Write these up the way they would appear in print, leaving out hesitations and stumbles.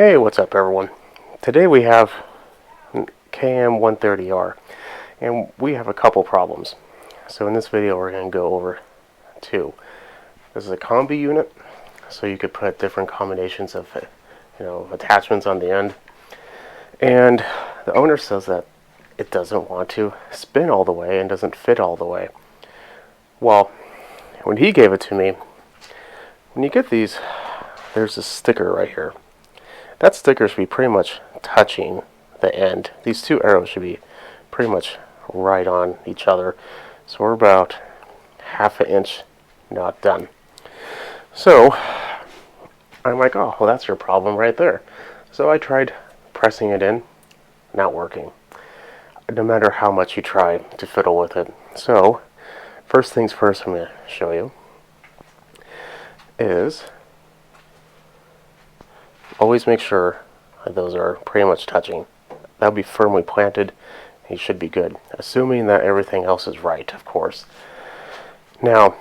Hey, what's up everyone? Today we have KM130R and we have a couple problems. So in this video we're going to go over two. This is a combi unit, so you could put different combinations of attachments on the end. And the owner says that it doesn't want to spin all the way and doesn't fit all the way. Well, when he gave it to me, when you get these, there's a sticker right here. That sticker should be pretty much touching the end. These two arrows should be pretty much right on each other. So we're about half an inch not done. So I'm like, oh, well, that's your problem right there. So I tried pressing it in, not working. No matter how much you try to fiddle with it. So first things first, I'm going to show you is always make sure that those are pretty much touching. That'll be firmly planted. You should be good, assuming that everything else is right, of course. Now,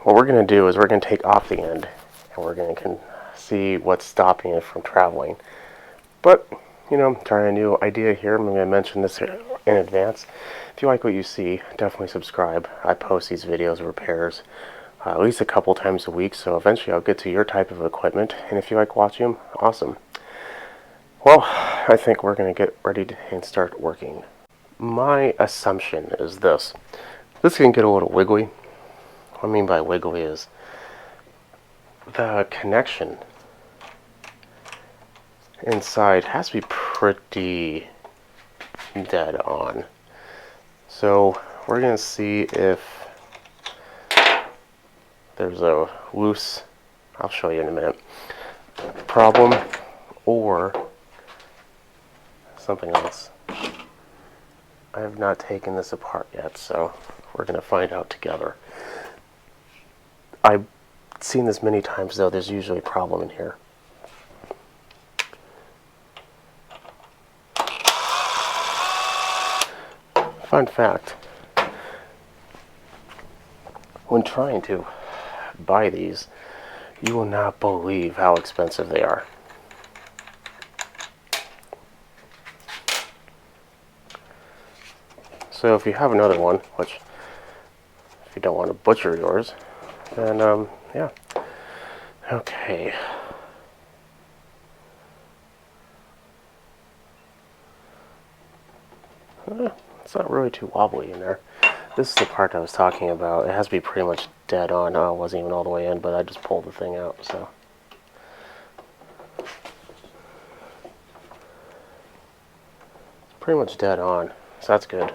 what we're going to do is we're going to take off the end, and we're going to see what's stopping it from traveling. But, I'm trying a new idea here. I'm going to mention this in advance. If you like what you see, definitely subscribe. I post these videos of repairs at least a couple times a week, so eventually I'll get to your type of equipment, and if you like watching them, awesome. Well, I think we're going to get ready and start working. My assumption is this. This can get a little wiggly. What I mean by wiggly is the connection inside has to be pretty dead on. So we're going to see if there's a loose, I'll show you in a minute, problem or something else. I have not taken this apart yet, so we're going to find out together. I've seen this many times though, there's usually a problem in here. Fun fact, when trying to buy these, you will not believe how expensive they are. So if you have another one, which if you don't want to butcher yours, then yeah. Okay. It's not really too wobbly in there. This is the part I was talking about. It has to be pretty much dead on. Oh, it wasn't even all the way in, but I just pulled the thing out, so. It's pretty much dead on, so that's good.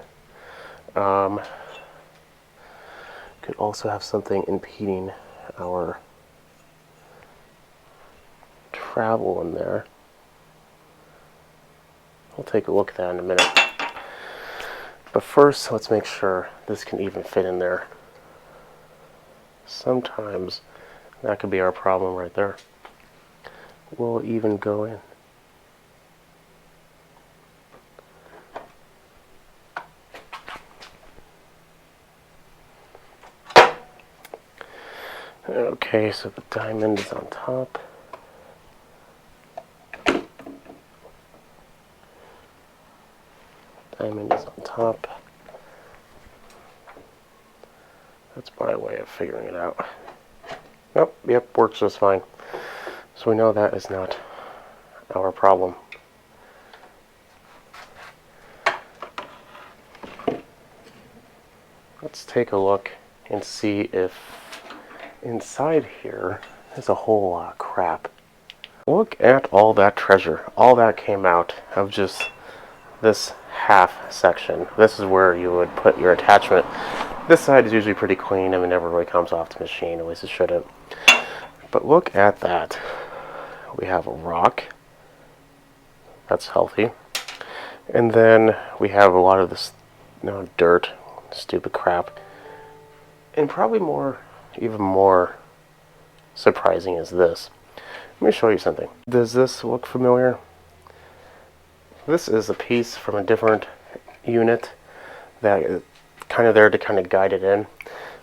Could also have something impeding our travel in there. We'll take a look at that in a minute. But first, let's make sure this can even fit in there. Sometimes that could be our problem right there. Will it even go in? Okay, so the diamond is on top. Diamond is on top. That's my way of figuring it out. Nope, yep, works just fine. So we know that is not our problem. Let's take a look and see if inside here is a whole lot of crap. Look at all that treasure. All that came out of just this half section. This is where you would put your attachment. This side is usually pretty clean. I mean, it never really comes off the machine, at least it shouldn't. But look at that. We have a rock. That's healthy. And then we have a lot of this dirt, stupid crap. And probably even more surprising is this. Let me show you something. Does this look familiar? This is a piece from a different unit that is kind of there to kind of guide it in.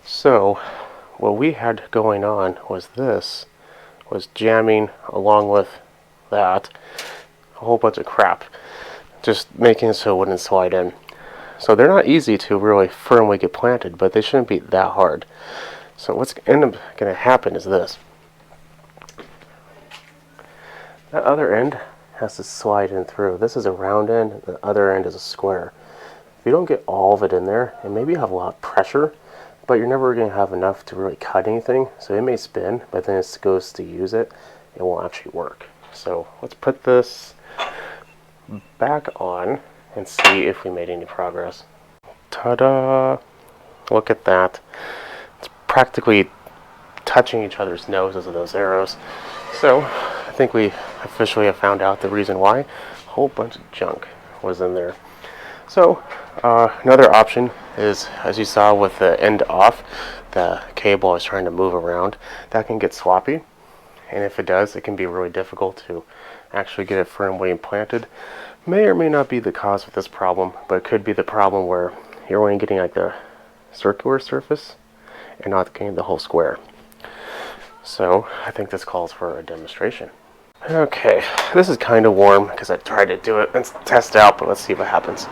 So what we had going on was this was jamming along with that, a whole bunch of crap, just making it so it wouldn't slide in. So they're not easy to really firmly get planted, but they shouldn't be that hard. So what's going to happen is this. That other end has to slide in through. This is a round end, and the other end is a square. If you don't get all of it in there, and maybe you have a lot of pressure, but you're never going to have enough to really cut anything. So it may spin, but then it goes to use it, it won't actually work. So let's put this back on and see if we made any progress. Ta-da! Look at that. It's practically touching each other's noses with those arrows. So I think we officially have found out the reason why. A whole bunch of junk was in there. So another option is, as you saw with the end off, the cable is trying to move around. That can get sloppy, and if it does, it can be really difficult to actually get it firmly implanted. May or may not be the cause of this problem, but it could be the problem where you're only getting like the circular surface and not getting the whole square. So I think this calls for a demonstration. Okay, this is kind of warm because I tried to do it and test out, but let's see what happens.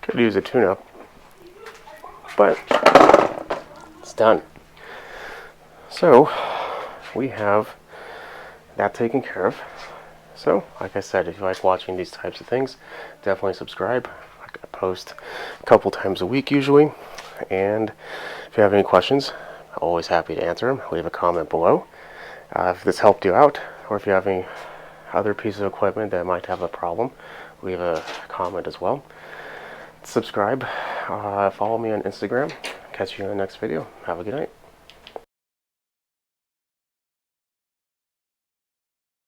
Could use a tune-up, but it's done. So we have that taken care of. So like I said, if you like watching these types of things, definitely subscribe. I post a couple times a week usually, and if you have any questions, I'm always happy to answer them. Leave a comment below. If this helped you out, or if you have any other pieces of equipment that might have a problem, leave a comment as well. Subscribe, follow me on Instagram. Catch you in the next video. Have a good night.